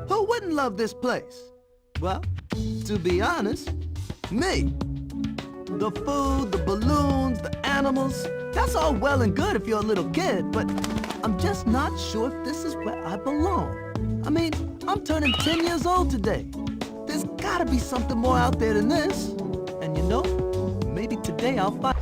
Who wouldn't love this place? Well, to be honest, me. The food, the balloons, the animals, that's all well and good if you're a little kid, but I'm just not sure if this is where I belong. I mean, I'm turning 10 years old today. There's gotta be something more out there than this. And you know, maybe today I'll find...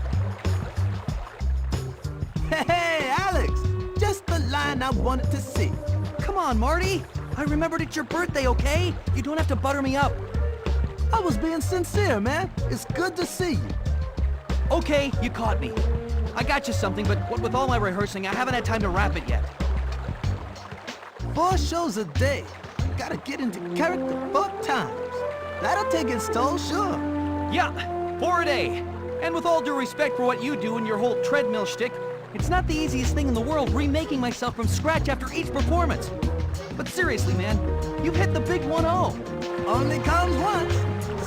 Hey, Alex! Just the line I wanted to see. Come on, Marty. I remembered it's your birthday, okay? You don't have to butter me up. I was being sincere, man. It's good to see you. Okay, you caught me. I got you something, but what with all my rehearsing, I haven't had time to wrap it yet. 4 shows a day. Gotta get into character 4 times. That'll take its toll, sure. Yeah, 4 a day. And with all due respect for what you do and your whole treadmill shtick, it's not the easiest thing in the world remaking myself from scratch after each performance. But seriously, man, you've hit the big 1-0. Only comes once.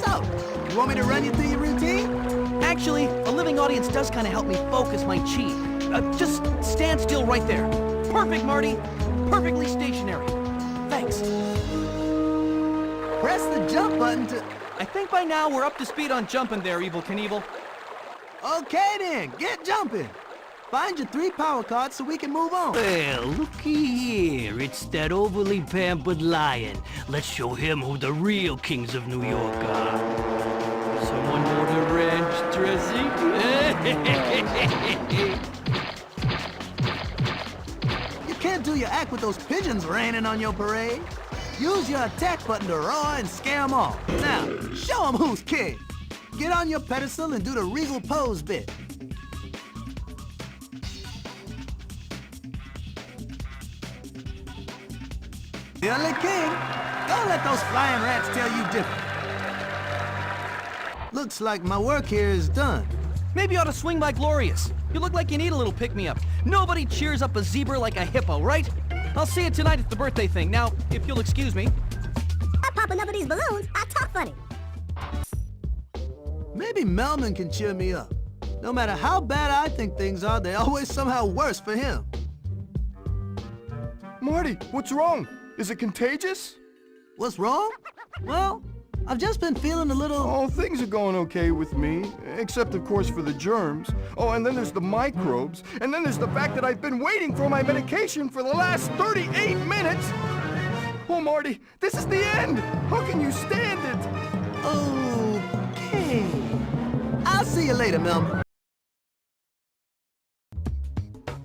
So, you want me to run you through your routine? Actually, a living audience does kind of help me focus my chi. Just stand still right there. Perfect, Marty. Perfectly stationary. Thanks. Press the jump button to... I think by now we're up to speed on jumping there, Evel Knievel. Okay then, get jumping. Find your 3 power cards so we can move on. Well, looky here. It's that overly pampered lion. Let's show him who the real kings of New York are. Someone order ranch dressing? You can't do your act with those pigeons raining on your parade. Use your attack button to roar and scare them off. Now, show them who's king. Get on your pedestal and do the regal pose bit. The only king. Don't let those flying rats tell you different. Looks like my work here is done. Maybe you ought to swing by Glorious. You look like you need a little pick-me-up. Nobody cheers up a zebra like a hippo, right? I'll see you tonight at the birthday thing. Now, if you'll excuse me. I pop enough of these balloons, I talk funny. Maybe Melman can cheer me up. No matter how bad I think things are, they're always somehow worse for him. Marty, what's wrong? Is it contagious? What's wrong? Well, I've just been feeling a little... Oh, things are going okay with me, except of course for the germs. Oh, and then there's the microbes, and then there's the fact that I've been waiting for my medication for the last 38 minutes! Oh, Marty, this is the end! How can you stand it? Okay. I'll see you later, Melman.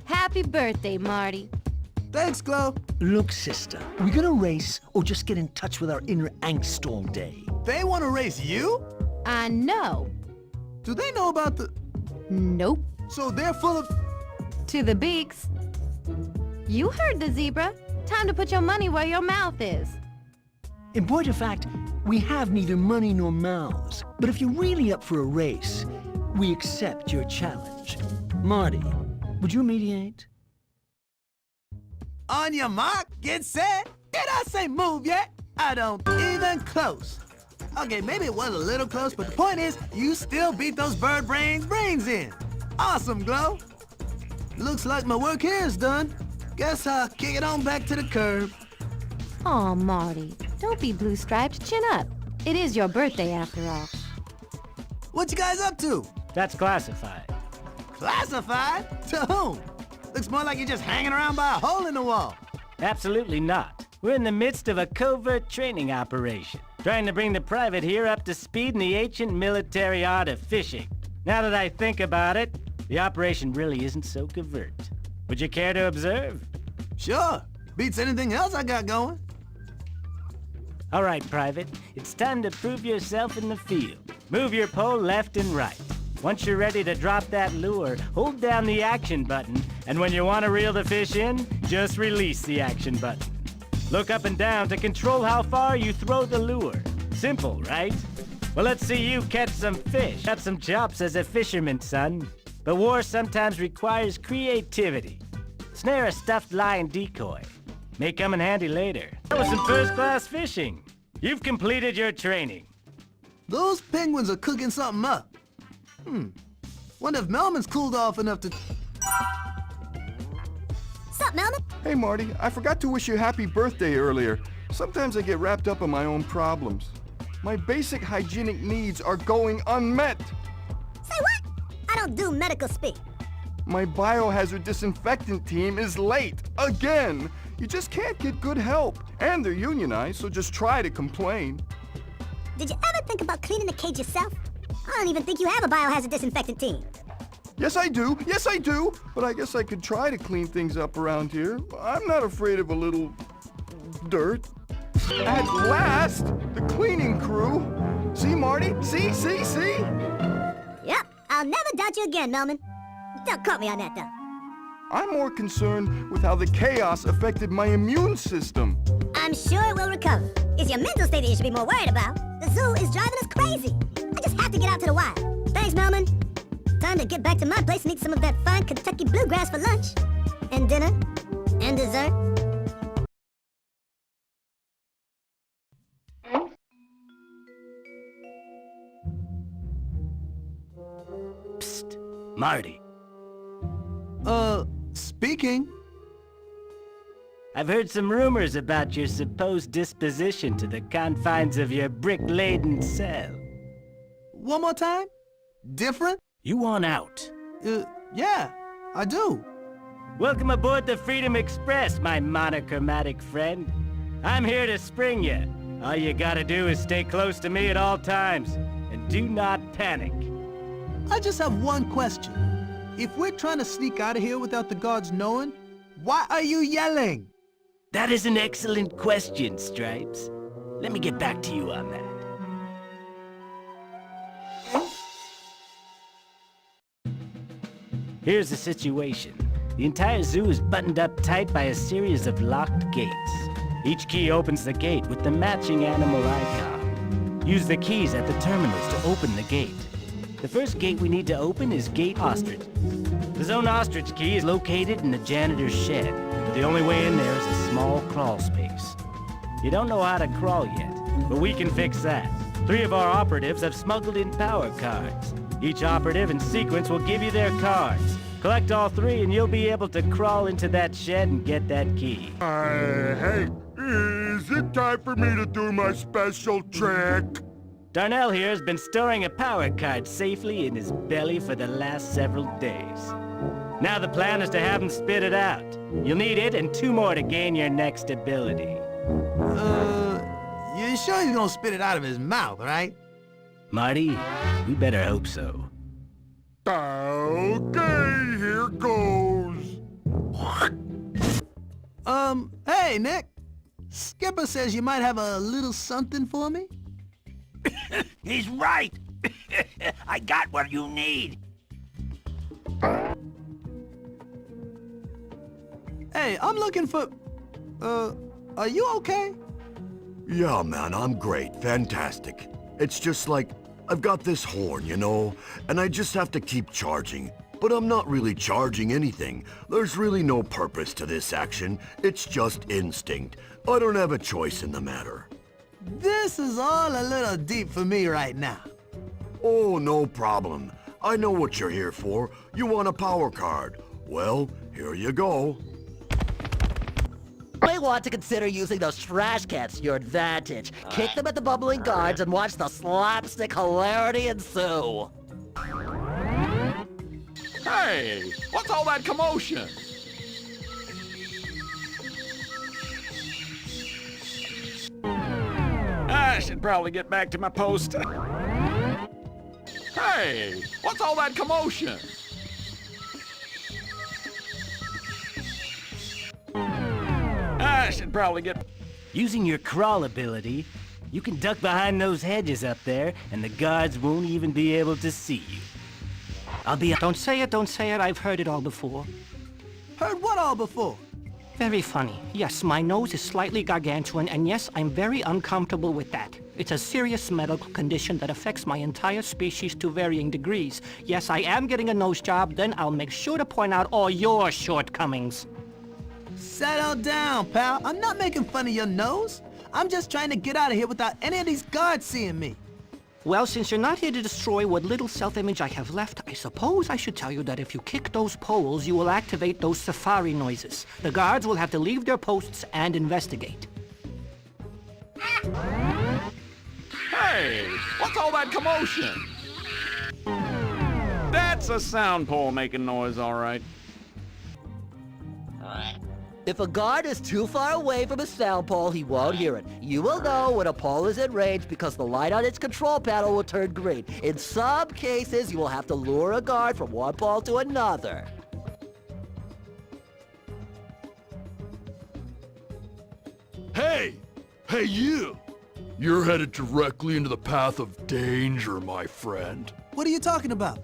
Happy birthday, Marty. Thanks, Chloe. Look, sister, we gonna race or just get in touch with our inner angst all day? They want to race you? I know. Do they know about the... Nope. So they're full of... To the beaks. You heard the zebra. Time to put your money where your mouth is. In point of fact, we have neither money nor mouths. But if you're really up for a race, we accept your challenge. Marty, would you mediate? On your mark, get set. Did I say move yet? I don't even close. Okay, maybe it was a little close, but the point is, you still beat those bird brains in. Awesome, Glow. Looks like my work here is done. Guess I'll kick it on back to the curb. Aw, Marty. Don't be blue-striped. Chin up. It is your birthday, after all. What you guys up to? That's classified. Classified? To whom? Looks more like you're just hanging around by a hole in the wall. Absolutely not. We're in the midst of a covert training operation, trying to bring the private here up to speed in the ancient military art of fishing. Now that I think about it, the operation really isn't so covert. Would you care to observe? Sure. Beats anything else I got going. All right, Private. It's time to prove yourself in the field. Move your pole left and right. Once you're ready to drop that lure, hold down the action button, and when you want to reel the fish in, just release the action button. Look up and down to control how far you throw the lure. Simple, right? Well, let's see you catch some fish. Got some chops as a fisherman, son. But war sometimes requires creativity. Snare a stuffed lion decoy. May come in handy later. That was some first-class fishing. You've completed your training. Those penguins are cooking something up. Wonder if Melman's cooled off enough to... Sup, Melman? Hey, Marty, I forgot to wish you happy birthday earlier. Sometimes I get wrapped up in my own problems. My basic hygienic needs are going unmet. Say what? I don't do medical speak. My biohazard disinfectant team is late, again. You just can't get good help. And they're unionized, so just try to complain. Did you ever think about cleaning the cage yourself? I don't even think you have a biohazard disinfectant team. Yes, I do. Yes, I do. But I guess I could try to clean things up around here. I'm not afraid of a little dirt. At last, the cleaning crew. See, Marty? See? Yep, I'll never doubt you again, Melman. Don't quote me on that, though. I'm more concerned with how the chaos affected my immune system. I'm sure it will recover. It's your mental state that you should be more worried about. The zoo is driving us crazy. I just have to get out to the wild. Thanks, Melman. Time to get back to my place and eat some of that fine Kentucky bluegrass for lunch. And dinner. And dessert. Psst, Marty. Speaking. I've heard some rumors about your supposed disposition to the confines of your brick-laden cell. One more time? Different? You want out. Yeah, I do. Welcome aboard the Freedom Express, my monochromatic friend. I'm here to spring you. All you gotta do is stay close to me at all times, and do not panic. I just have one question. If we're trying to sneak out of here without the guards knowing, why are you yelling? That is an excellent question, Stripes. Let me get back to you on that. Here's the situation. The entire zoo is buttoned up tight by a series of locked gates. Each key opens the gate with the matching animal icon. Use the keys at the terminals to open the gate. The first gate we need to open is Gate Ostrich. The Zone Ostrich key is located in the janitor's shed. The only way in there is a small crawl space. You don't know how to crawl yet, but we can fix that. 3 of our operatives have smuggled in power cards. Each operative in sequence will give you their cards. Collect all 3 and you'll be able to crawl into that shed and get that key. Hey, is it time for me to do my special trick? Darnell here has been storing a power card safely in his belly for the last several days. Now the plan is to have him spit it out. You'll need it and 2 more to gain your next ability. You sure he's gonna spit it out of his mouth, right? Marty, we better hope so. Okay, here goes. Hey, Nick. Skipper says you might have a little something for me? He's right. I got what you need. Hey, I'm looking for... are you okay? Yeah, man, I'm great. Fantastic. It's just like, I've got this horn, you know, and I just have to keep charging. But I'm not really charging anything. There's really no purpose to this action. It's just instinct. I don't have a choice in the matter. This is all a little deep for me right now. Oh, no problem. I know what you're here for. You want a power card. Well, here you go. You may want to consider using those trash cans to your advantage. Kick them at the bubbling guards and watch the slapstick hilarity ensue. Hey, what's all that commotion? I should probably get back to my post. Hey, what's all that commotion? I should probably get... Using your crawl ability, you can duck behind those hedges up there, and the guards won't even be able to see you. Don't say it, I've heard it all before. Heard what all before? Very funny. Yes, my nose is slightly gargantuan, and yes, I'm very uncomfortable with that. It's a serious medical condition that affects my entire species to varying degrees. Yes, I am getting a nose job, then I'll make sure to point out all your shortcomings. Settle down, pal. I'm not making fun of your nose. I'm just trying to get out of here without any of these guards seeing me. Well, since you're not here to destroy what little self-image I have left, I suppose I should tell you that if you kick those poles, you will activate those safari noises. The guards will have to leave their posts and investigate. Hey, what's all that commotion? That's a sound pole making noise, all right. If a guard is too far away from a sound pole, he won't hear it. You will know when a pole is in range because the light on its control panel will turn green. In some cases, you will have to lure a guard from one pole to another. Hey! Hey, you! You're headed directly into the path of danger, my friend. What are you talking about?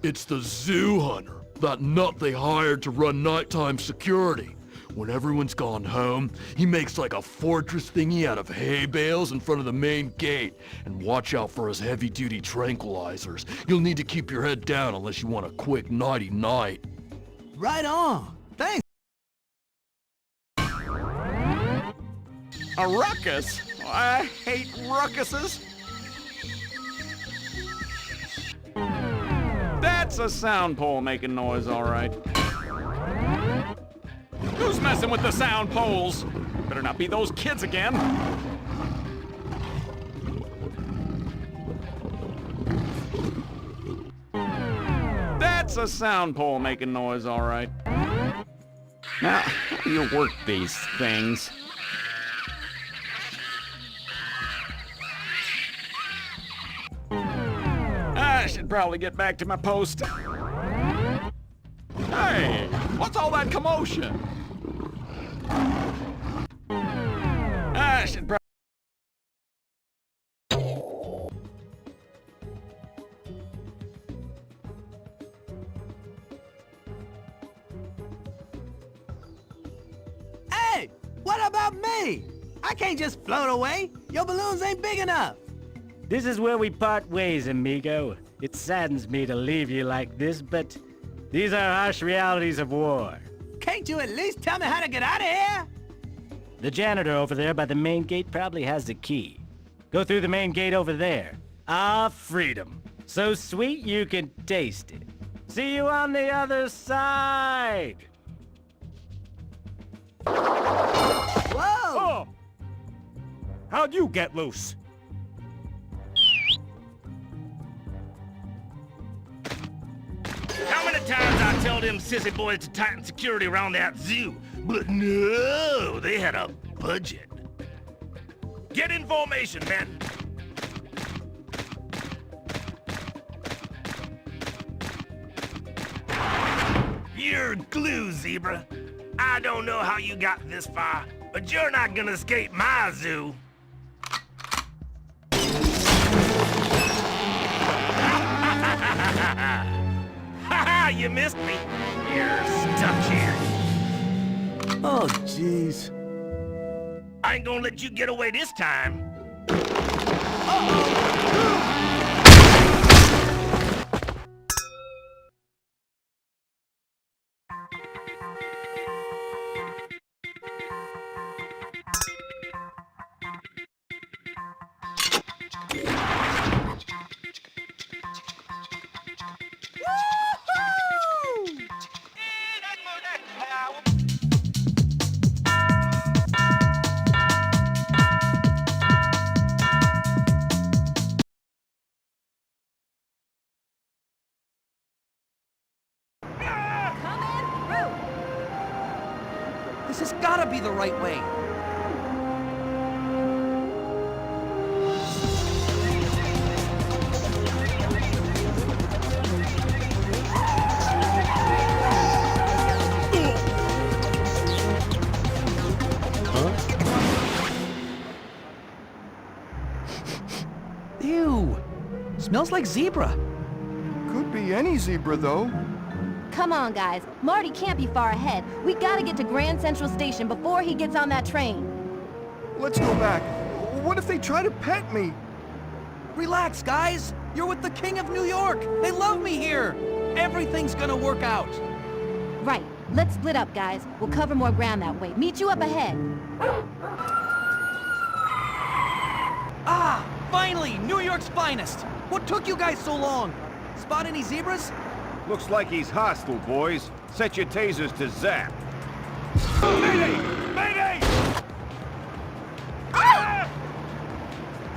It's the zoo hunter, that nut they hired to run nighttime security. When everyone's gone home, he makes like a fortress thingy out of hay bales in front of the main gate. And watch out for his heavy-duty tranquilizers. You'll need to keep your head down unless you want a quick nighty-night. Right on. Thanks. A ruckus? I hate ruckuses. That's a sound pole making noise, all right. Who's messing with the sound poles? Better not be those kids again. That's a sound pole making noise, all right. Now, how do you work these things? I should probably get back to my post. Hey, what's all that commotion? I should probably... Hey, what about me? I can't just float away. Your balloons ain't big enough. This is where we part ways, amigo. It saddens me to leave you like this, but these are harsh realities of war. Can't you at least tell me how to get out of here? The janitor over there by the main gate probably has the key. Go through the main gate over there. Ah, freedom. So sweet you can taste it. See you on the other side! Whoa! Oh! How'd you get loose? How many times I tell them sissy boys to tighten security around that zoo? But no, they had a budget. Get in formation, men. You're glue, Zebra. I don't know how you got this far, but you're not gonna escape my zoo. You missed me. You're stuck here. Oh, jeez. I ain't gonna let you get away this time. This has gotta be the right way. Ew! Smells like zebra. Could be any zebra, though. Come on, guys. Marty can't be far ahead. We gotta get to Grand Central Station before he gets on that train. Let's go back. What if they try to pet me? Relax, guys. You're with the King of New York. They love me here. Everything's gonna work out. Right. Let's split up, guys. We'll cover more ground that way. Meet you up ahead. Ah! Finally! New York's finest! What took you guys so long? Spot any zebras? Looks like he's hostile, boys. Set your tasers to zap. Mayday! Mayday! Ah!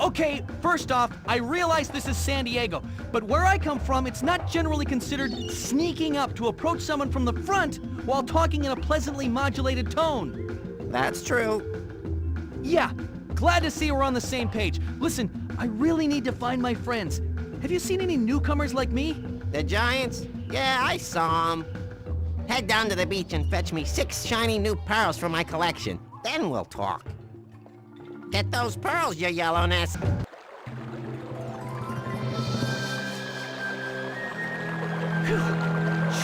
Okay, first off, I realize this is San Diego, but where I come from, it's not generally considered sneaking up to approach someone from the front while talking in a pleasantly modulated tone. That's true. Yeah, glad to see we're on the same page. Listen, I really need to find my friends. Have you seen any newcomers like me? The Giants? Yeah, I saw them. Head down to the beach and fetch me 6 shiny new pearls from my collection. Then we'll talk. Get those pearls, you yellowness.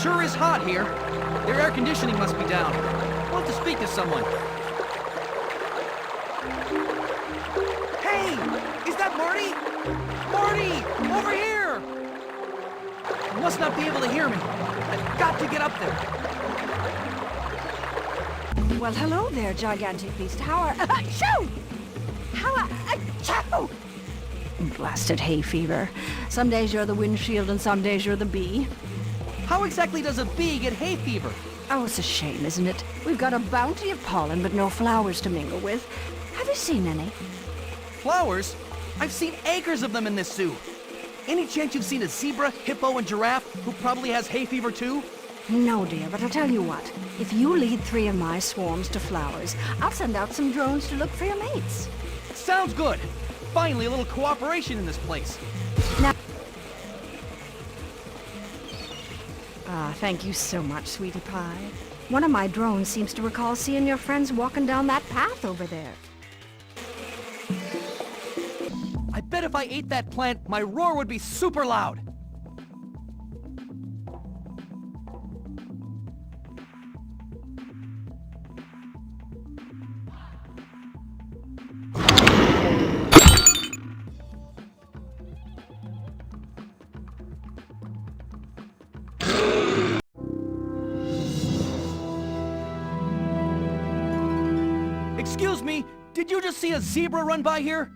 Sure is hot here. Their air conditioning must be down. We'll have to speak to someone. Hey! Is that Marty? Marty! Over here! You must not be able to hear me. I've got to get up there. Well, hello there, gigantic beast. How are... Shoo! How are... Achoo! Blasted hay fever. Some days you're the windshield and some days you're the bee. How exactly does a bee get hay fever? Oh, it's a shame, isn't it? We've got a bounty of pollen, but no flowers to mingle with. Have you seen any? Flowers? I've seen acres of them in this zoo. Any chance you've seen a zebra, hippo, and giraffe who probably has hay fever too? No, dear, but I'll tell you what. If you lead 3 of my swarms to flowers, I'll send out some drones to look for your mates. Sounds good. Finally, a little cooperation in this place. Now... thank you so much, sweetie pie. One of my drones seems to recall seeing your friends walking down that path over there. I bet if I ate that plant, my roar would be super loud. Excuse me, did you just see a zebra run by here?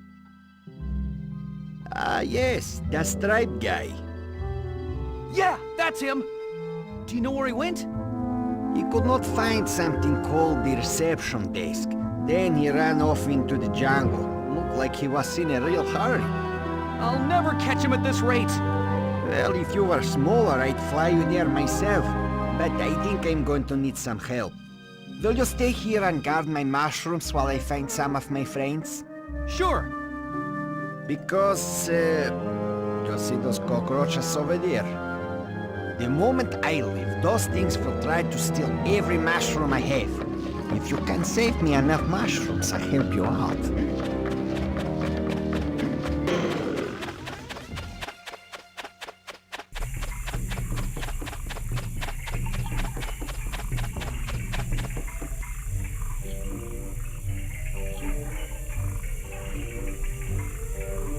Yes, that striped guy. Yeah, that's him. Do you know where he went? He could not find something called the reception desk. Then he ran off into the jungle. Looked like he was in a real hurry. I'll never catch him at this rate. Well, if you were smaller, I'd fly you there myself. But I think I'm going to need some help. Will you stay here and guard my mushrooms while I find some of my friends? Sure. Because, you see those cockroaches over there? The moment I leave, those things will try to steal every mushroom I have. If you can save me enough mushrooms, I'll help you out.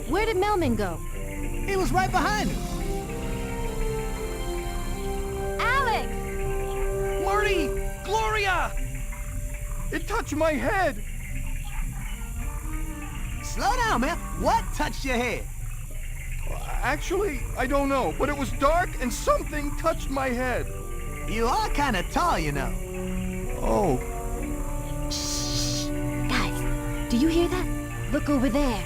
Where did Melman go? He was right behind us. Alex! Marty! Gloria! It touched my head! Slow down, man. What touched your head? Actually, I don't know, but it was dark and something touched my head. You are kind of tall, you know. Oh. Shh! Guys, do you hear that? Look over there.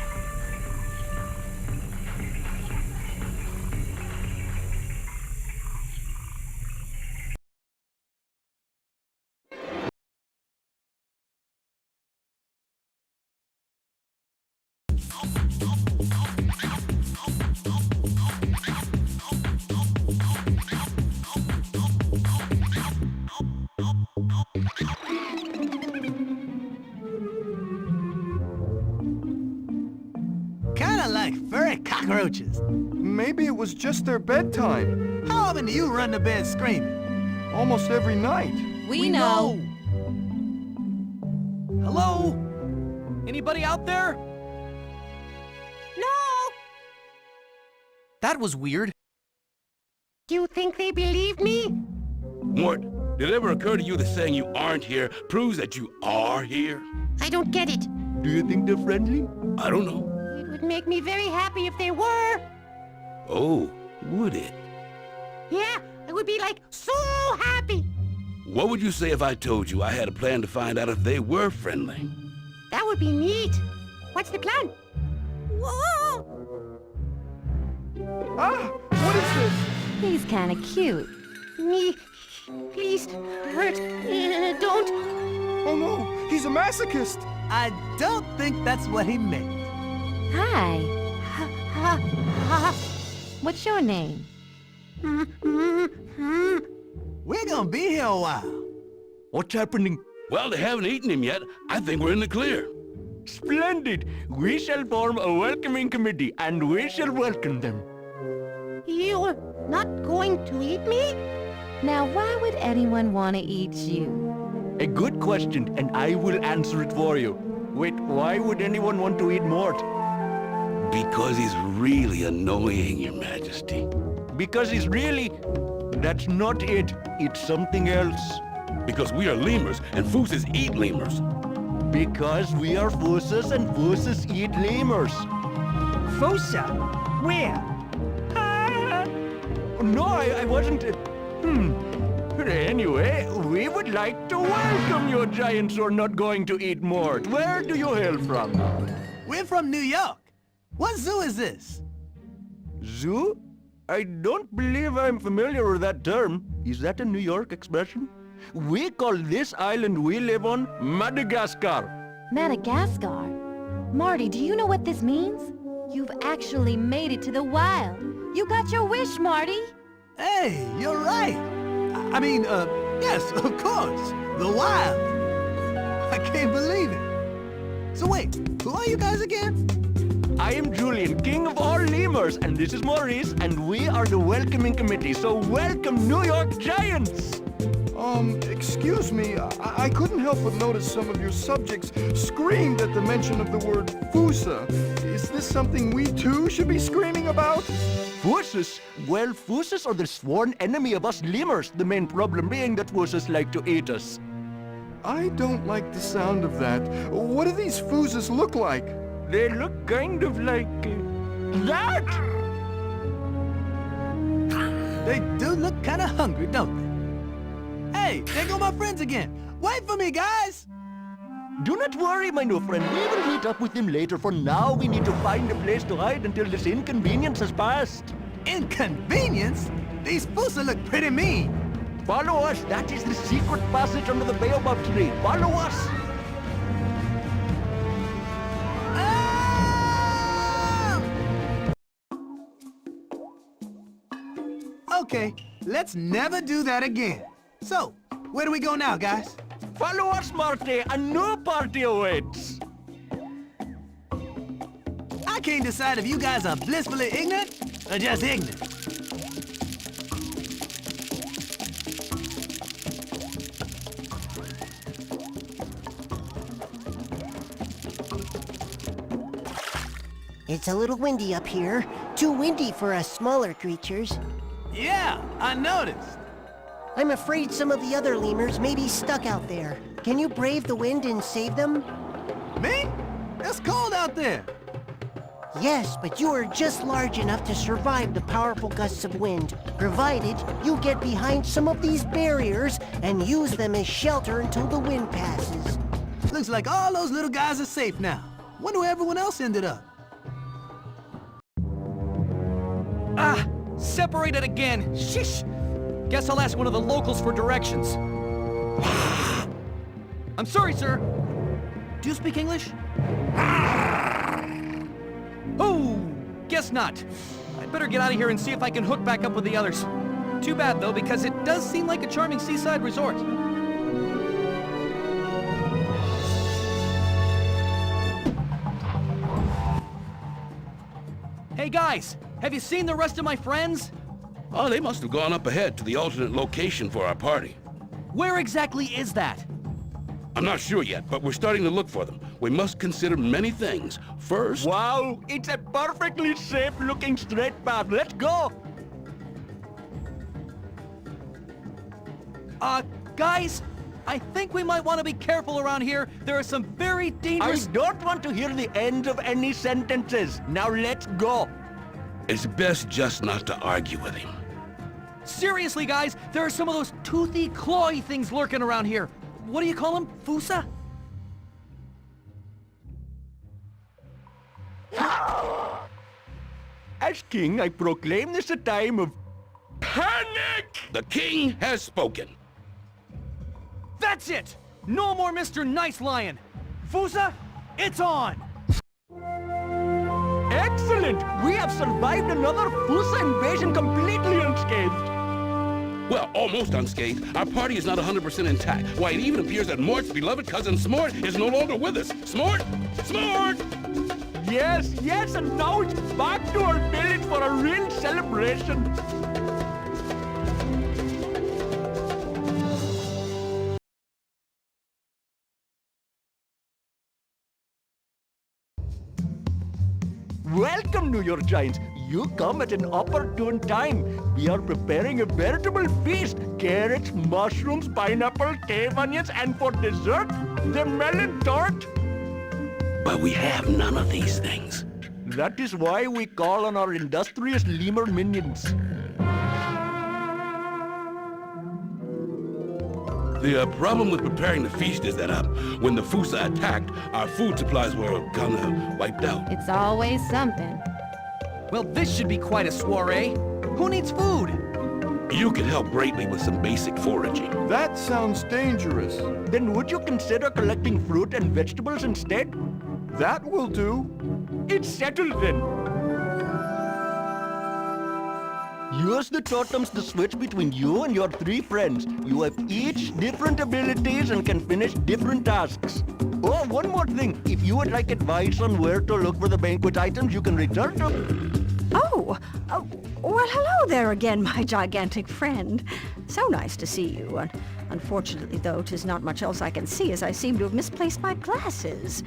Kinda like furry cockroaches. Maybe it was just their bedtime. How often do you run to bed screaming? Almost every night. We know. Hello? Anybody out there? No! That was weird. Do you think they believe me? Mort, did it ever occur to you that saying you aren't here proves that you are here? I don't get it. Do you think they're friendly? I don't know. It would make me very happy if they were. Oh, would it? Yeah, I would be like so happy. What would you say if I told you I had a plan to find out if they were friendly? That would be neat. What's the plan? Ah! What is this? He's kinda cute. Me, please, hurt, don't. Oh no, he's a masochist. I don't think that's what he meant. Hi. What's your name? We're gonna be here a while. What's happening? Well, they haven't eaten him yet. I think we're in the clear. Splendid! We shall form a welcoming committee, and we shall welcome them. You're not going to eat me? Now, why would anyone want to eat you? A good question, and I will answer it for you. Wait, why would anyone want to eat Mort? Because he's really annoying, Your Majesty. Because he's really... That's not it. It's something else. Because we are lemurs, and fossas eat lemurs. Because we are fossas, and fossas eat lemurs. Fossa? Where? No, I wasn't... Anyway, we would like to welcome your giants who are not going to eat Mort. Where do you hail from? We're from New York. What zoo is this? Zoo? I don't believe I'm familiar with that term. Is that a New York expression? We call this island we live on Madagascar. Madagascar? Marty, do you know what this means? You've actually made it to the wild. You got your wish, Marty. Hey, you're right. I mean, yes, of course. The wild. I can't believe it. So wait, who are you guys again? I am Julian, king of all lemurs, and this is Maurice, and we are the welcoming committee, so welcome New York Giants! Excuse me, I couldn't help but notice some of your subjects screamed at the mention of the word fossa. Is this something we too should be screaming about? Fossas? Well, fossas are the sworn enemy of us lemurs, the main problem being that fossas like to eat us. I don't like the sound of that. What do these fossas look like? They look kind of like... that! They do look kind of hungry, don't they? Hey, there go my friends again. Wait for me, guys! Do not worry, my new friend. We will meet up with them later. For now, we need to find a place to hide until this inconvenience has passed. Inconvenience? These fossa look pretty mean. Follow us. That is the secret passage under the baobab tree. Follow us. Okay, let's never do that again. So, where do we go now, guys? Follow us, Marty. A new party awaits. I can't decide if you guys are blissfully ignorant or just ignorant. It's a little windy up here. Too windy for us smaller creatures. Yeah, I noticed. I'm afraid some of the other lemurs may be stuck out there. Can you brave the wind and save them? Me? It's cold out there. Yes, but you are just large enough to survive the powerful gusts of wind, provided you get behind some of these barriers and use them as shelter until the wind passes. Looks like all those little guys are safe now. Wonder where everyone else ended up. Ah! Separated again! Shish! Guess I'll ask one of the locals for directions. I'm sorry, sir. Do you speak English? Oh! Guess not. I'd better get out of here and see if I can hook back up with the others. Too bad, though, because it does seem like a charming seaside resort. Hey, guys! Have you seen the rest of my friends? Oh, they must have gone up ahead to the alternate location for our party. Where exactly is that? I'm not sure yet, but we're starting to look for them. We must consider many things. First... Wow, it's a perfectly safe-looking straight path. Let's go! Guys, I think we might want to be careful around here. There are some very dangerous... I don't want to hear the end of any sentences. Now let's go. It's best just not to argue with him. Seriously, guys, there are some of those toothy, clawy things lurking around here. What do you call them? Fossa? As king, I proclaim this a time of panic! The king has spoken. That's it! No more Mr. Nice Lion! Fossa, it's on! Excellent! We have survived another fossa invasion completely unscathed. Well, almost unscathed. Our party is not 100% intact. Why, it even appears that Mort's beloved cousin Smort is no longer with us. Smort! Smort! Yes, yes, and now it's back to our village for a real celebration. Welcome, New York Giants. You come at an opportune time. We are preparing a veritable feast. Carrots, mushrooms, pineapple, cave onions, and for dessert, the melon tart. But we have none of these things. That is why we call on our industrious lemur minions. The problem with preparing the feast is that when the fossa attacked, our food supplies were kind of wiped out. It's always something. Well, this should be quite a soiree. Who needs food? You can help greatly with some basic foraging. That sounds dangerous. Then would you consider collecting fruit and vegetables instead? That will do. It's settled then. Use the totems to switch between you and your 3 friends. You have each different abilities and can finish different tasks. Oh, one more thing. If you would like advice on where to look for the banquet items, you can return them. Oh, well, hello there again, my gigantic friend. So nice to see you. Unfortunately, though, 'tis not much else I can see, as I seem to have misplaced my glasses.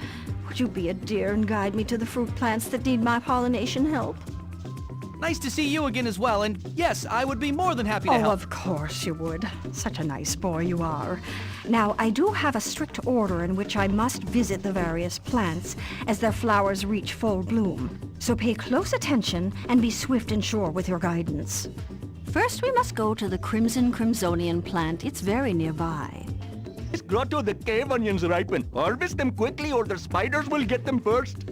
Would you be a dear and guide me to the fruit plants that need my pollination help? Nice to see you again as well, and yes, I would be more than happy to help. Oh, of course you would. Such a nice boy you are. Now, I do have a strict order in which I must visit the various plants as their flowers reach full bloom. So pay close attention and be swift and sure with your guidance. First, we must go to the Crimson Crimsonian plant. It's very nearby. This grotto, the cave onions ripen. Harvest them quickly or the spiders will get them first.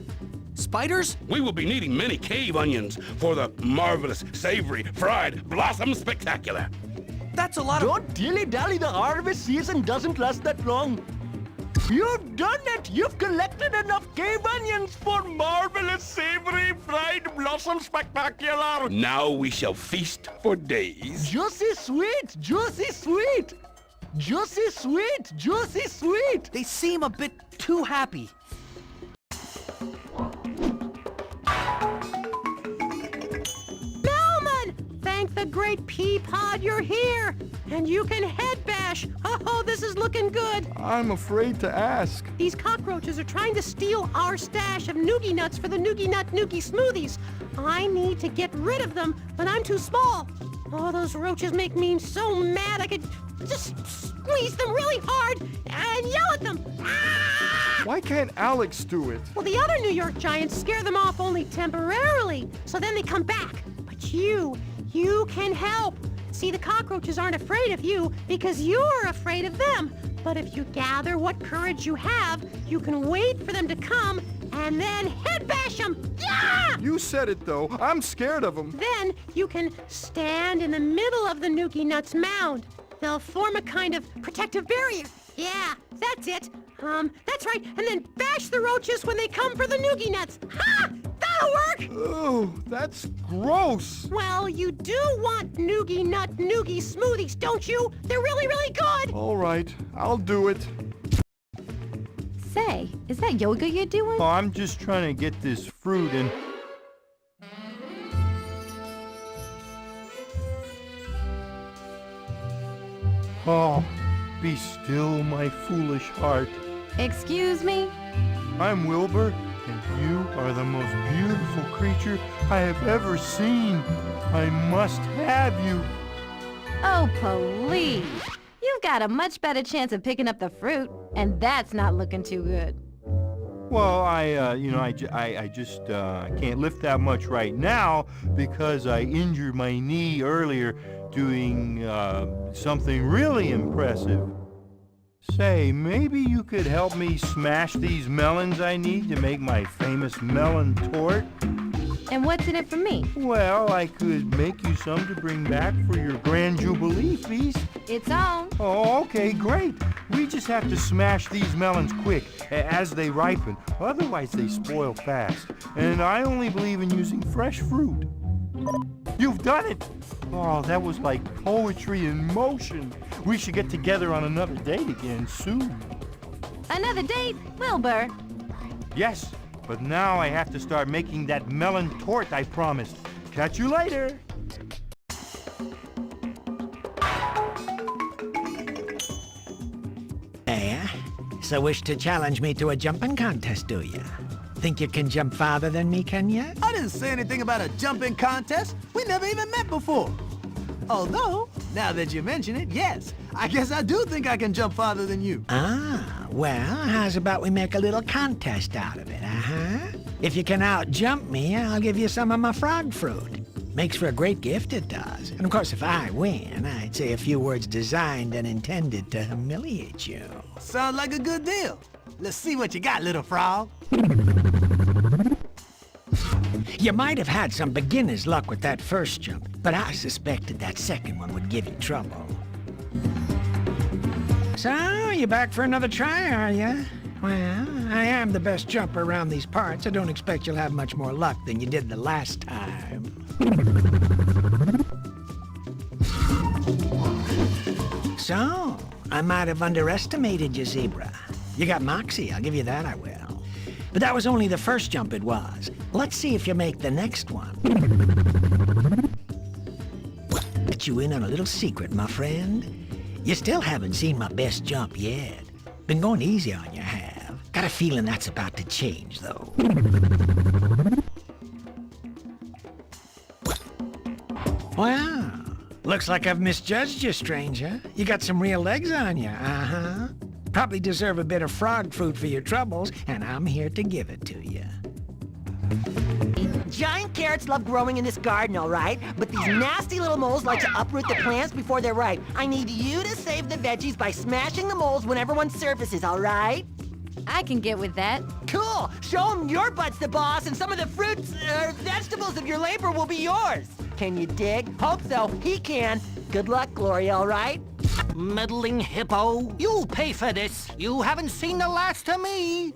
Spiders? We will be needing many cave onions for the marvelous, savory, fried blossom spectacular. That's a lot of... Don't dilly-dally, the harvest season doesn't last that long. You've done it! You've collected enough cave onions for marvelous, savory, fried blossom spectacular! Now we shall feast for days. Juicy sweet! Juicy sweet! Juicy sweet! Juicy sweet! They seem a bit too happy. Thank the great pea pod you're here! And you can head bash! Oh, this is looking good! I'm afraid to ask. These cockroaches are trying to steal our stash of noogie nuts for the noogie nut noogie smoothies. I need to get rid of them, but I'm too small. Oh, those roaches make me so mad I could just squeeze them really hard and yell at them. Ah! Why can't Alex do it? Well, the other New York Giants scare them off only temporarily, so then they come back. But you can help. See, the cockroaches aren't afraid of you because you're afraid of them. But if you gather what courage you have, you can wait for them to come and then head bash them. Yeah! You said it, though. I'm scared of them. Then you can stand in the middle of the Noogie Nuts mound. They'll form a kind of protective barrier. Yeah, that's it. That's right. And then bash the roaches when they come for the Noogie Nuts. Ha! That'll work! Oh, that's gross. Well, you do want Noogie Nut Noogie smoothies, don't you? They're really, really good! All right, I'll do it. Say, is that yoga you're doing? Oh, I'm just trying to get this fruit in. Oh, be still, my foolish heart. Excuse me? I'm Wilbur, and you are the most beautiful creature I have ever seen. I must have you. Oh, please. You've got a much better chance of picking up the fruit, and that's not looking too good. Well, I just can't lift that much right now because I injured my knee earlier doing something really impressive. Say, maybe you could help me smash these melons I need to make my famous melon tort? And what's in it for me? Well, I could make you some to bring back for your Grand Jubilee feast. It's on. Oh, okay, great. We just have to smash these melons quick as they ripen. Otherwise, they spoil fast. And I only believe in using fresh fruit. You've done it! Oh, that was like poetry in motion. We should get together on another date again soon. Another date, Wilbur? Yes, but now I have to start making that melon tort I promised. Catch you later! So wish to challenge me to a jumping contest, do ya? Think you can jump farther than me, can ya? I didn't say anything about a jumping contest. We never even met before. Although, now that you mention it, yes, I guess I do think I can jump farther than you. Ah, well, how's about we make a little contest out of it, uh-huh? If you can out-jump me, I'll give you some of my frog fruit. Makes for a great gift, it does. And of course, if I win, I'd say a few words designed and intended to humiliate you. Sounds like a good deal. Let's see what you got, little frog. You might have had some beginner's luck with that first jump, but I suspected that second one would give you trouble. So, you back for another try, are you? Well, I am the best jumper around these parts. I don't expect you'll have much more luck than you did the last time. So, I might have underestimated you, Zebra. You got moxie, I'll give you that, I will. But that was only the first jump it was. Let's see if you make the next one. Let you in on a little secret, my friend. You still haven't seen my best jump yet. Been going easy on you, have. Got a feeling that's about to change, though. Wow. Looks like I've misjudged you, stranger. You got some real legs on you, uh-huh. Probably deserve a bit of frog fruit for your troubles, and I'm here to give it to you. Giant carrots love growing in this garden, all right? But these nasty little moles like to uproot the plants before they're ripe. I need you to save the veggies by smashing the moles whenever one surfaces, all right? I can get with that. Cool! Show them your butt's the boss, and some of the fruits, vegetables of your labor will be yours. Can you dig? Hope so. He can. Good luck, Gloria, all right? Meddling hippo, you'll pay for this. You haven't seen the last of me.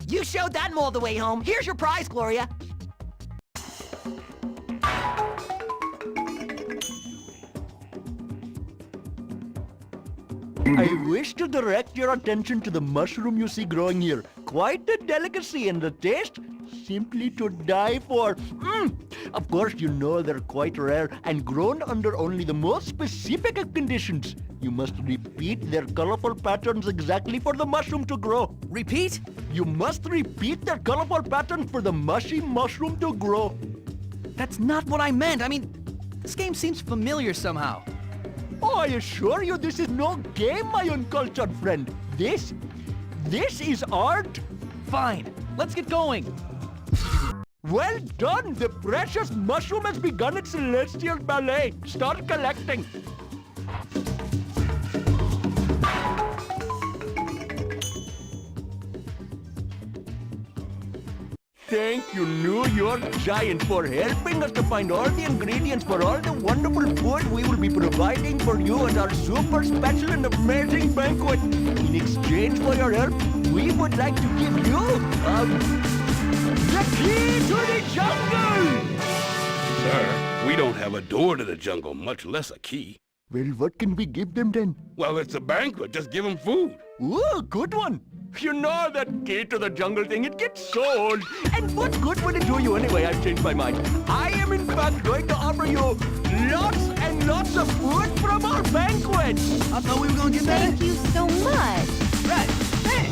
You showed that mole the way home. Here's your prize, Gloria. I wish to direct your attention to the mushroom you see growing here. Quite a delicacy, and the taste simply to die for. Of course, you know they're quite rare and grown under only the most specific of conditions. You must repeat their colorful patterns exactly for the mushroom to grow. Repeat? You must repeat their colorful patterns for the mushy mushroom to grow. That's not what I meant. I mean, this game seems familiar somehow. Oh, I assure you this is no game, my uncultured friend. This is art. Fine, let's get going. Well done! The precious mushroom has begun its celestial ballet. Start collecting. Thank you, New York Giant, for helping us to find all the ingredients for all the wonderful food we will be providing for you at our super special and amazing banquet. In exchange for your help, we would like to give you, the key to the jungle! Sir, we don't have a door to the jungle, much less a key. Well, what can we give them then? Well, it's a banquet. Just give them food. Ooh, good one. You know that key to the jungle thing, it gets so old. And what good would it do you anyway? I've changed my mind. I am in fact going to offer you lots and lots of food from our banquet. I thought we were going to get that. Thank you so much. Right. Hey.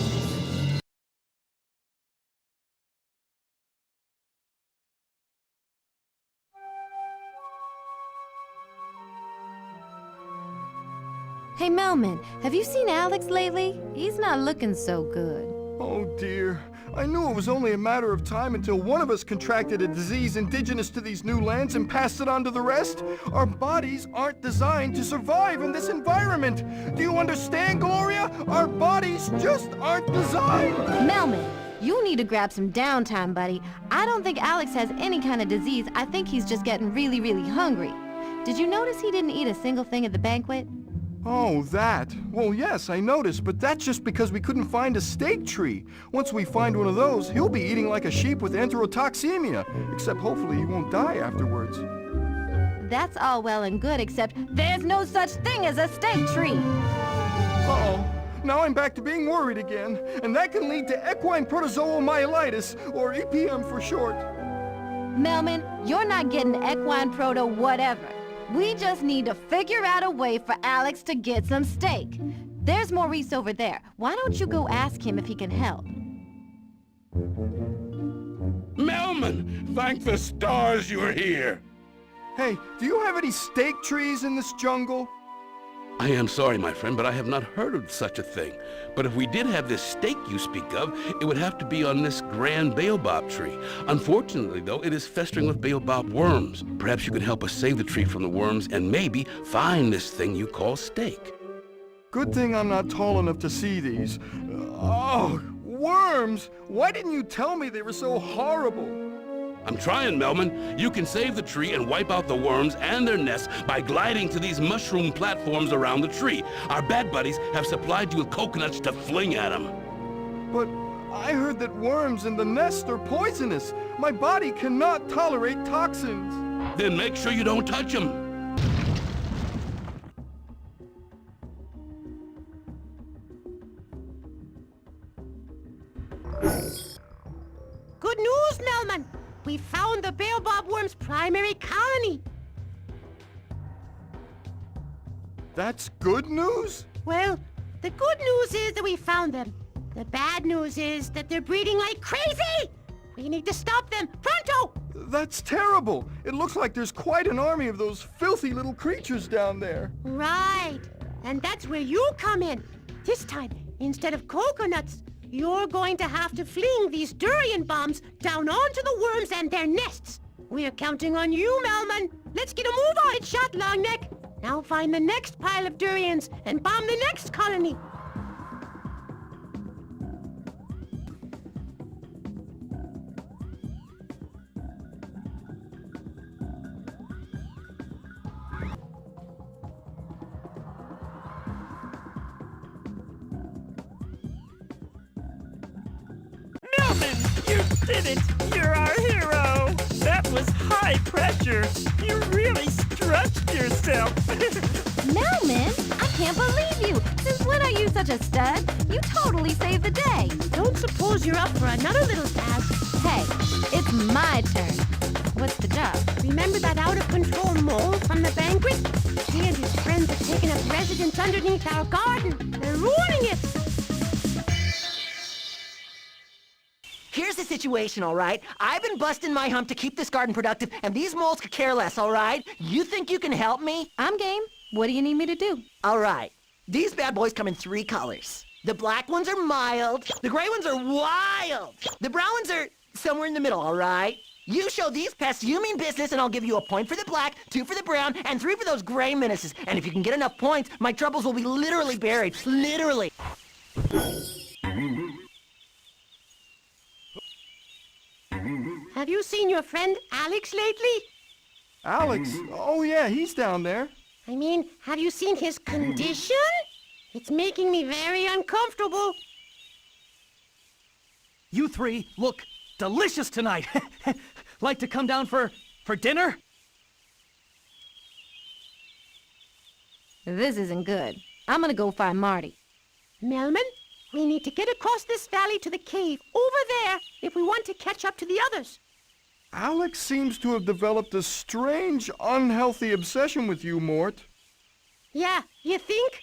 Hey, Melman, have you seen Alex lately? He's not looking so good. Oh dear. I knew it was only a matter of time until one of us contracted a disease indigenous to these new lands and passed it on to the rest. Our bodies aren't designed to survive in this environment. Do you understand, Gloria? Our bodies just aren't designed. Melman, You need to grab some downtime, buddy. I don't think Alex has any kind of disease. I think he's just getting really, really hungry. Did you notice he didn't eat a single thing at the banquet? Oh, that. Well, yes, I noticed, but that's just because we couldn't find a steak tree. Once we find one of those, he'll be eating like a sheep with enterotoxemia. Except hopefully he won't die afterwards. That's all well and good, except there's no such thing as a steak tree. Uh-oh. Now I'm back to being worried again, and that can lead to equine protozoal myelitis, or EPM for short. Melman, you're not getting equine proto whatever. We just need to figure out a way for Alex to get some steak. There's Maurice over there. Why don't you go ask him if he can help? Melman, thank the stars you're here. Hey, do you have any steak trees in this jungle? I am sorry, my friend, but I have not heard of such a thing. But if we did have this steak you speak of, it would have to be on this grand baobab tree. Unfortunately, though, it is festering with baobab worms. Perhaps you could help us save the tree from the worms and maybe find this thing you call steak. Good thing I'm not tall enough to see these. Oh, worms! Why didn't you tell me they were so horrible? I'm trying, Melman. You can save the tree and wipe out the worms and their nests by gliding to these mushroom platforms around the tree. Our bad buddies have supplied you with coconuts to fling at them. But I heard that worms in the nest are poisonous. My body cannot tolerate toxins. Then make sure you don't touch them. Good news, Melman! We found the baobab worm's primary colony. That's good news? Well, the good news is that we found them. The bad news is that they're breeding like crazy! We need to stop them, pronto! That's terrible. It looks like there's quite an army of those filthy little creatures down there. Right. And that's where you come in. This time, instead of coconuts, you're going to have to fling these durian bombs down onto the worms and their nests. We're counting on you, Melman. Let's get a move on it, shot Longneck. Now find the next pile of durians and bomb the next colony. You did it! You're our hero! That was high pressure! You really stretched yourself! Melman, I can't believe you! Since when are you such a stud? You totally saved the day! Don't suppose you're up for another little task? Hey, it's my turn. What's the job? Remember that out-of-control mole from the banquet? He and his friends have taken up residence underneath our garden. They're ruining it! Here's the situation, all right? I've been busting my hump to keep this garden productive, and these moles could care less, all right? You think you can help me? I'm game. What do you need me to do? All right. These bad boys come in 3 colors. The black ones are mild. The gray ones are wild. The brown ones are somewhere in the middle, all right? You show these pests you mean business, and I'll give you a point for the black, 2 for the brown, and 3 for those gray menaces. And if you can get enough points, my troubles will be literally buried. Literally. Have you seen your friend Alex lately? Alex? Oh yeah, he's down there. I mean, have you seen his condition? It's making me very uncomfortable. You 3 look delicious tonight. Like to come down for dinner? This isn't good. I'm gonna go find Marty. Melman, we need to get across this valley to the cave over there if we want to catch up to the others. Alex seems to have developed a strange, unhealthy obsession with you, Mort. Yeah, you think?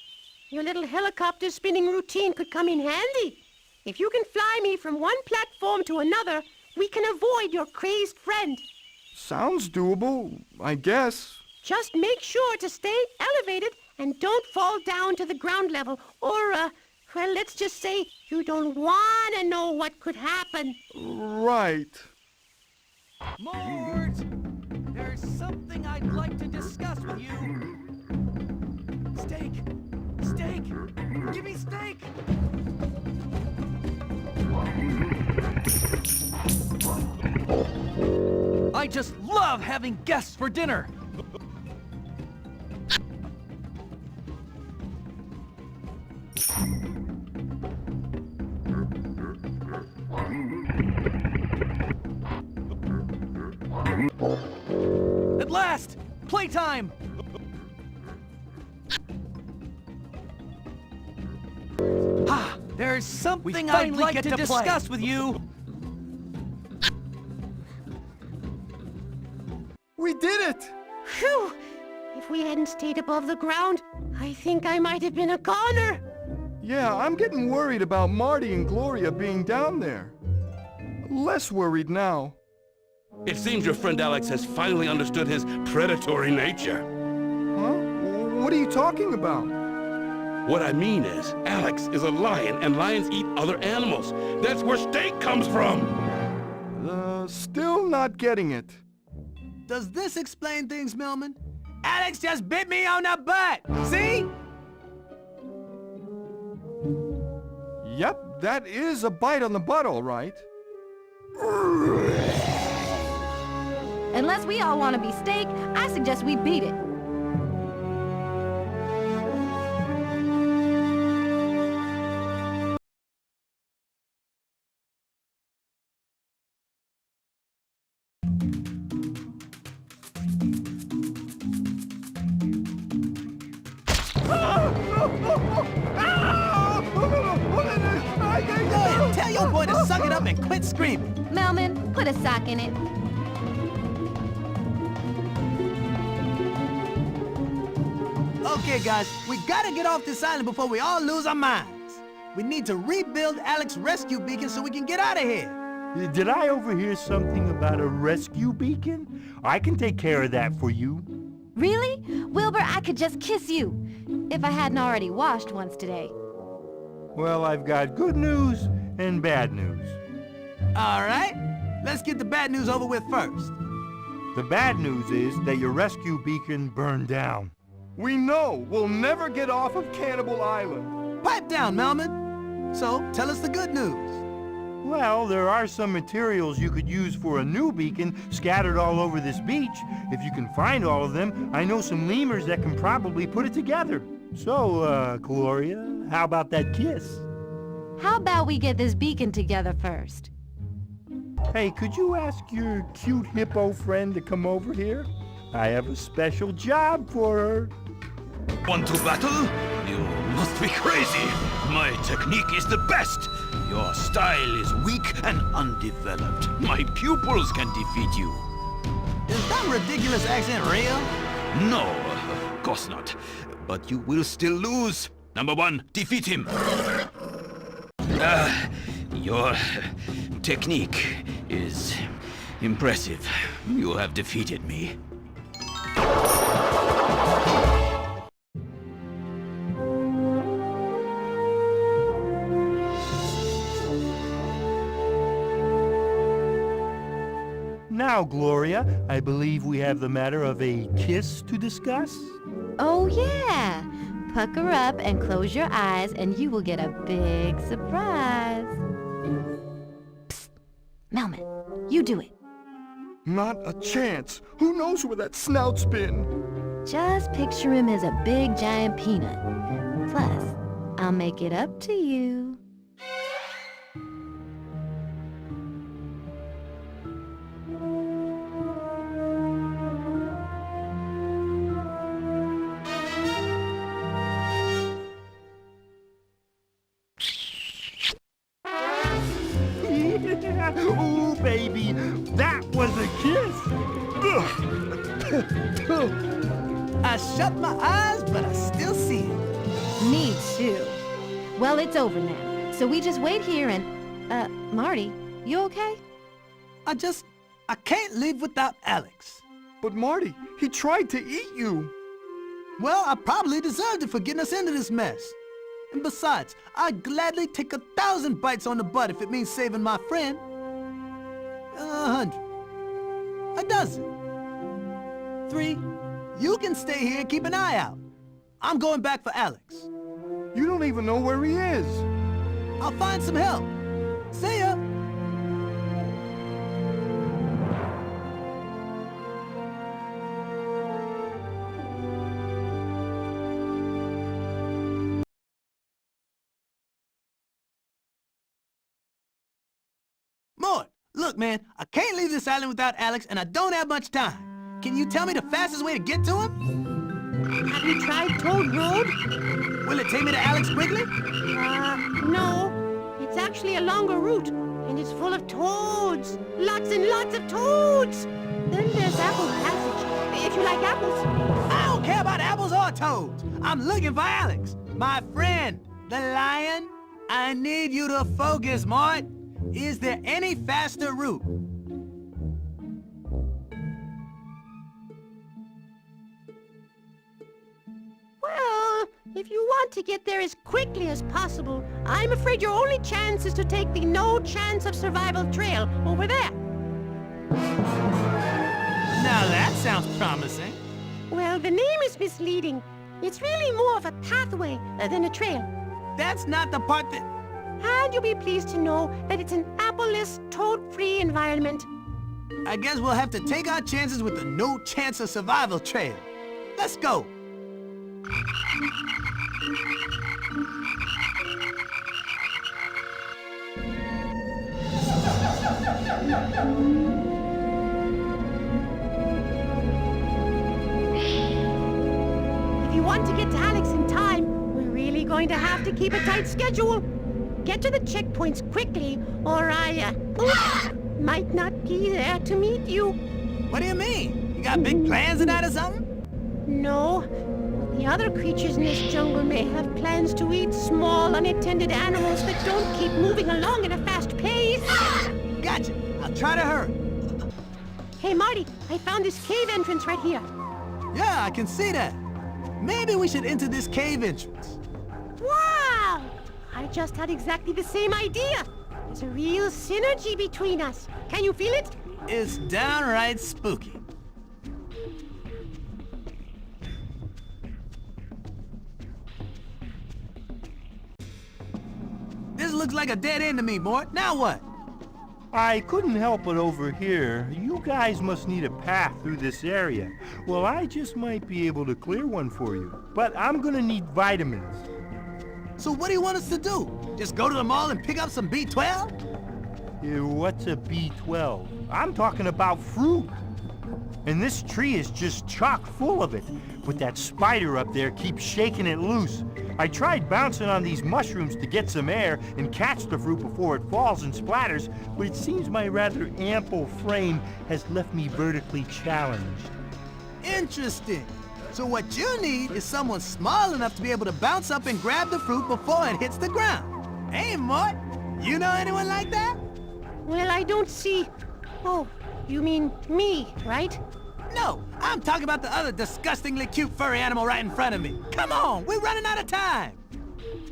Your little helicopter spinning routine could come in handy. If you can fly me from one platform to another, we can avoid your crazed friend. Sounds doable, I guess. Just make sure to stay elevated and don't fall down to the ground level, or, well, let's just say you don't want to know what could happen. Right. Mort! There's something I'd like to discuss with you. Steak! Steak! Give me steak! I just love having guests for dinner! At last! Playtime! Ah, there's something I'd like to discuss with you! We did it! Phew! If we hadn't stayed above the ground, I think I might have been a goner! Yeah, I'm getting worried about Marty and Gloria being down there. Less worried now. It seems your friend Alex has finally understood his predatory nature. Huh? What are you talking about? What I mean is, Alex is a lion, and lions eat other animals. That's where steak comes from! Still not getting it. Does this explain things, Melman? Alex just bit me on the butt! See? Yep, that is a bite on the butt, all right. Unless we all want to be steak, I suggest we beat it. Tell your boy to suck it up and quit screaming. Melman, put a sock in it. Okay, guys, we gotta get off this island before we all lose our minds. We need to rebuild Alex's rescue beacon so we can get out of here. Did I overhear something about a rescue beacon? I can take care of that for you. Really? Wilbur, I could just kiss you. If I hadn't already washed once today. Well, I've got good news and bad news. All right, let's get the bad news over with first. The bad news is that your rescue beacon burned down. We know we'll never get off of Cannibal Island. Pipe down, Melman. So, tell us the good news. Well, there are some materials you could use for a new beacon scattered all over this beach. If you can find all of them, I know some lemurs that can probably put it together. So, Gloria, how about that kiss? How about we get this beacon together first? Hey, could you ask your cute hippo friend to come over here? I have a special job for her. Want to battle? You must be crazy. My technique is the best. Your style is weak and undeveloped. My pupils can defeat you. Is that ridiculous accent real? No, of course not. But you will still lose. Number one, defeat him. Your technique is impressive. You have defeated me. Now, Gloria, I believe we have the matter of a kiss to discuss. Oh, yeah. Pucker up and close your eyes and you will get a big surprise. Psst. Melman, you do it. Not a chance. Who knows where that snout's been? Just picture him as a big giant peanut. Plus, I'll make it up to you. Ooh, baby, that was a kiss. I shut my eyes, but I still see it. Me too. Well, it's over now. So we just wait here and... Marty, you okay? I can't live without Alex. But Marty, he tried to eat you. Well, I probably deserved it for getting us into this mess. And besides, I'd gladly take 1,000 bites on the butt if it means saving my friend. 100. A dozen. 3. You can stay here and keep an eye out. I'm going back for Alex. You don't even know where he is. I'll find some help. See ya. Look, man, I can't leave this island without Alex, and I don't have much time. Can you tell me the fastest way to get to him? Have you tried Toad Road? Will it take me to Alex quickly? No. It's actually a longer route, and it's full of toads. Lots and lots of toads. Then there's Apple Passage, if you like apples. I don't care about apples or toads. I'm looking for Alex, my friend, the lion. I need you to focus, Mort. Is there any faster route? Well, if you want to get there as quickly as possible, I'm afraid your only chance is to take the no chance of survival trail over there. Now that sounds promising. Well, the name is misleading. It's really more of a pathway than a trail. That's not the part that... And you'll be pleased to know that it's an apple-less, toad-free environment. I guess we'll have to take our chances with the no chance of survival trail. Let's go. If you want to get to Alex in time, we're really going to have to keep a tight schedule. Get to the checkpoints quickly, or I, might not be there to meet you. What do you mean? You got big plans tonight or something? No. The other creatures in this jungle may have plans to eat small, unattended animals that don't keep moving along at a fast pace. Gotcha. I'll try to hurry. Hey, Marty, I found this cave entrance right here. Yeah, I can see that. Maybe we should enter this cave entrance. Wow! I just had exactly the same idea. There's a real synergy between us. Can you feel it? It's downright spooky. This looks like a dead end to me, Mort. Now what? I couldn't help but overhear. You guys must need a path through this area. Well, I just might be able to clear one for you. But I'm gonna need vitamins. So what do you want us to do? Just go to the mall and pick up some B12? What's a B12? I'm talking about fruit. And this tree is just chock full of it. But that spider up there keeps shaking it loose. I tried bouncing on these mushrooms to get some air and catch the fruit before it falls and splatters, but it seems my rather ample frame has left me vertically challenged. Interesting. So what you need is someone small enough to be able to bounce up and grab the fruit before it hits the ground. Hey, Mort, you know anyone like that? Well, I don't see... Oh, you mean me, right? No, I'm talking about the other disgustingly cute furry animal right in front of me. Come on, we're running out of time.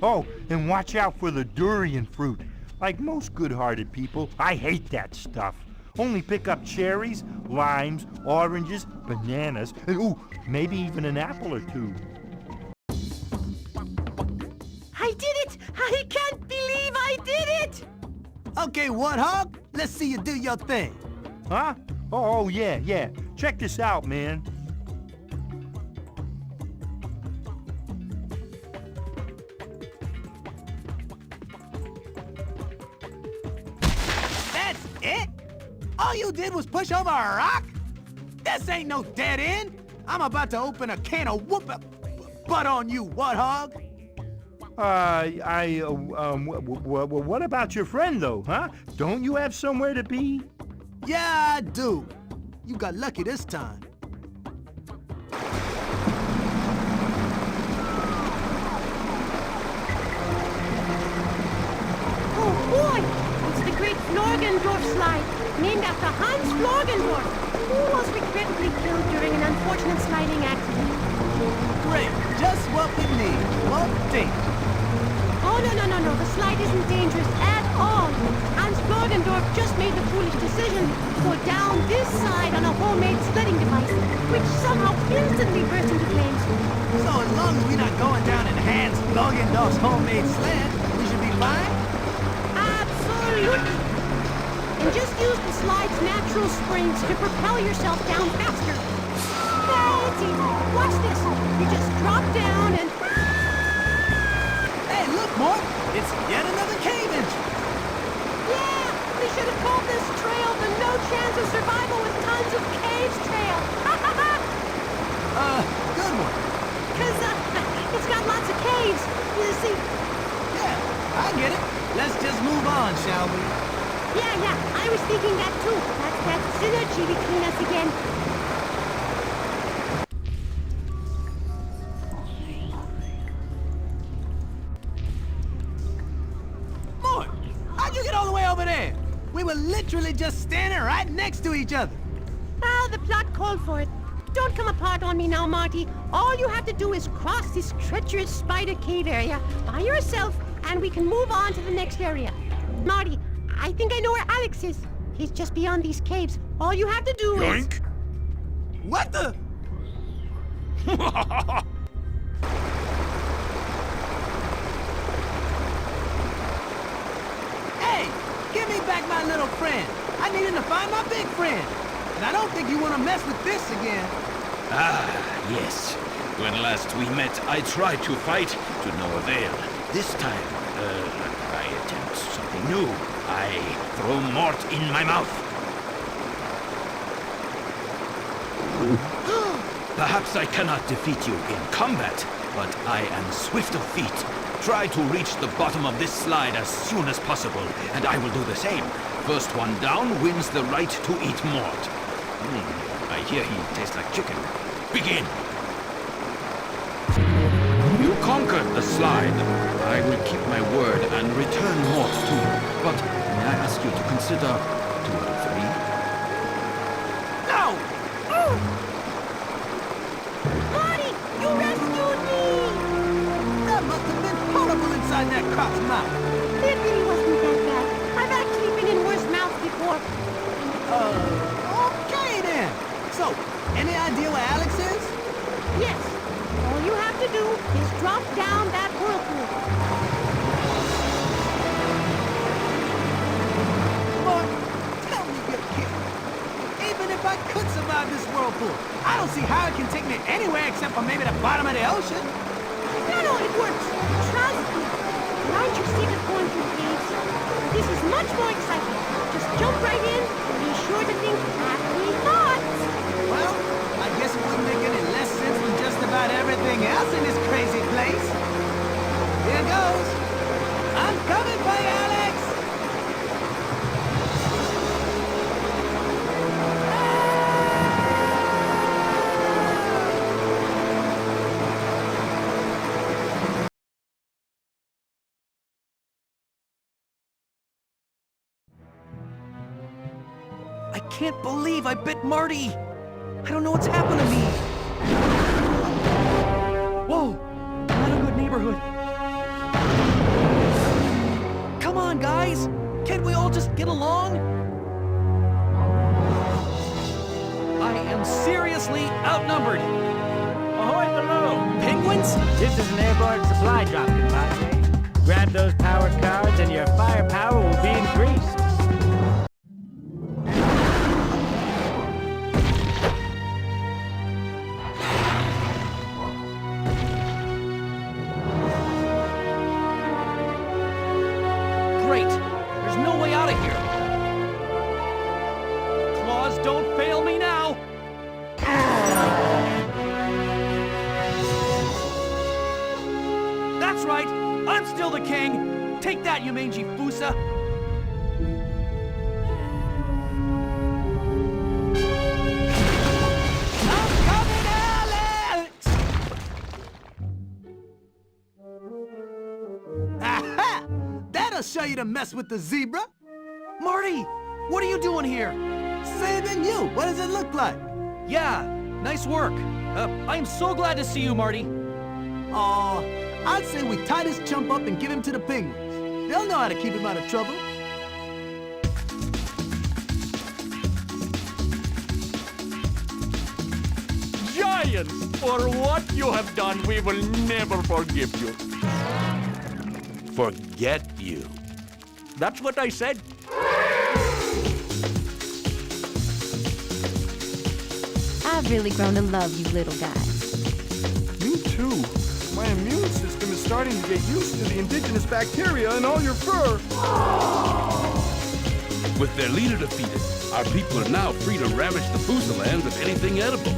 Oh, and watch out for the durian fruit. Like most good-hearted people, I hate that stuff. Only pick up cherries, limes, oranges, bananas, and ooh, maybe even an apple or two. I did it! I can't believe I did it! Okay, Warthog, let's see you do your thing. Huh? Oh, yeah. Check this out, man. That's it? All you did was push over a rock? This ain't no dead end. I'm about to open a can of butt on you, Warthog. What about your friend, though, huh? Don't you have somewhere to be? Yeah, I do. You got lucky this time. Oh boy! It's the great Florgendorf slide, named after Hans Florgendorf, who was regrettably killed during an unfortunate sliding accident. Great, just what we need. What danger? Oh, no. The slide isn't dangerous at all. Hans Florgendorf just made the foolish decision to go down this side on a homemade sledding device, which somehow instantly burst into flames. So as long as we're not going down in Hans Florgendorf's homemade sled, we should be fine? Absolutely. And just use the slide's natural springs to propel yourself down faster. That's easy. Watch this. You just drop down and... Hey, look, Mort! It's yet another cave entrance! Yeah! really should have called this trail the No Chance of Survival with Tons of Caves Trail. Good one. Because, it's got lots of caves, you see. Yeah, I get it. Let's just move on, shall we? Yeah, I was thinking that too. That's that synergy between us again. Boy, how'd you get all the way over there? We were literally just standing right next to each other. Well, the plot called for it. Don't come apart on me now, Marty. All you have to do is cross this treacherous spider cave area by yourself, and we can move on to the next area. Marty, I think I know where Alex is. He's just beyond these caves. All you have to do is... What the? Hey, give me back my little friend. I need him to find my big friend. And I don't think you want to mess with this again. Ah, yes. When last we met, I tried to fight to no avail. This time, I attempt something new. I throw mort in my mouth. Perhaps I cannot defeat you in combat, but I am swift of feet. Try to reach the bottom of this slide as soon as possible, and I will do the same. First one down wins the right to eat mort. I hear he tastes like chicken. Begin! You conquered the slide. I will keep my word and return mort to you. But may I ask you to consider 2 out of 3? No! Marty, you rescued me! That must have been horrible inside that cop's mouth. It really wasn't that bad. I've actually been in worse mouths before. Okay then. So, any idea where Alex is? Yes. All you have to do is drop down that whirlpool. Mark, tell me you're kidding. Even if I could survive this whirlpool, I don't see how it can take me anywhere except for maybe the bottom of the ocean. No, it works. Trust me. Aren't you sick of going through caves? This is much more exciting. Just jump right in and be sure to think happy thoughts. Well, I guess it wouldn't make any less sense than just about everything else in this crazy place. Here goes. I'm coming for you, Alex! I can't believe I bit Marty! I don't know what's happened to me! Whoa! Not a good neighborhood. Come on, guys! Can't we all just get along? I am seriously outnumbered! Ahoy below! Penguins? This is an airborne supply drop, compadre. Grab those power cards and your firepower will be increased. Great! There's no way out of here! Claws, don't fail me now! That's right! I'm still the king! Take that, you mangy fossa! I'm coming, Alex! Aha! That'll show you to mess with the zebra. Marty! What are you doing here? Saving you. What does it look like? Yeah, nice work. I am so glad to see you, Marty. Aw, I'd say we tie this chump up and give him to the penguins. They'll know how to keep him out of trouble. Giants, for what you have done, we will never forgive you. Forget you. That's what I said. I've really grown to love you little guys. Me too. My immune system is starting to get used to the indigenous bacteria in all your fur. With their leader defeated, our people are now free to ravage the fossa lands of anything edible.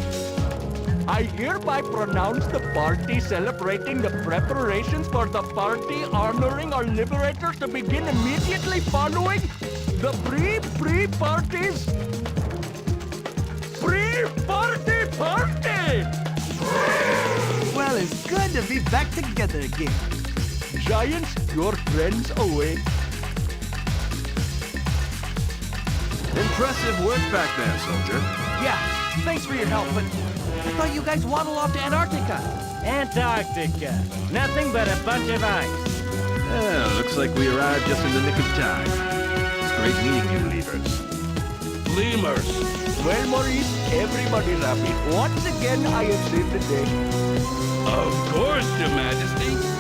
I hereby pronounce the party celebrating the preparations for the party honoring our liberators to begin immediately following the pre-parties. Pre-party party! Well, it's good to be back together again. Giants, your friends away. Impressive work back there, soldier. Yeah, thanks for your help, but I thought you guys waddle off to Antarctica. Antarctica. Nothing but a bunch of ice. Yeah, looks like we arrived just in the nick of time. It's great meeting you, leaders. Lemurs. Well, Maurice, everybody's happy. Once again, I have saved the day. Of course, Your Majesty.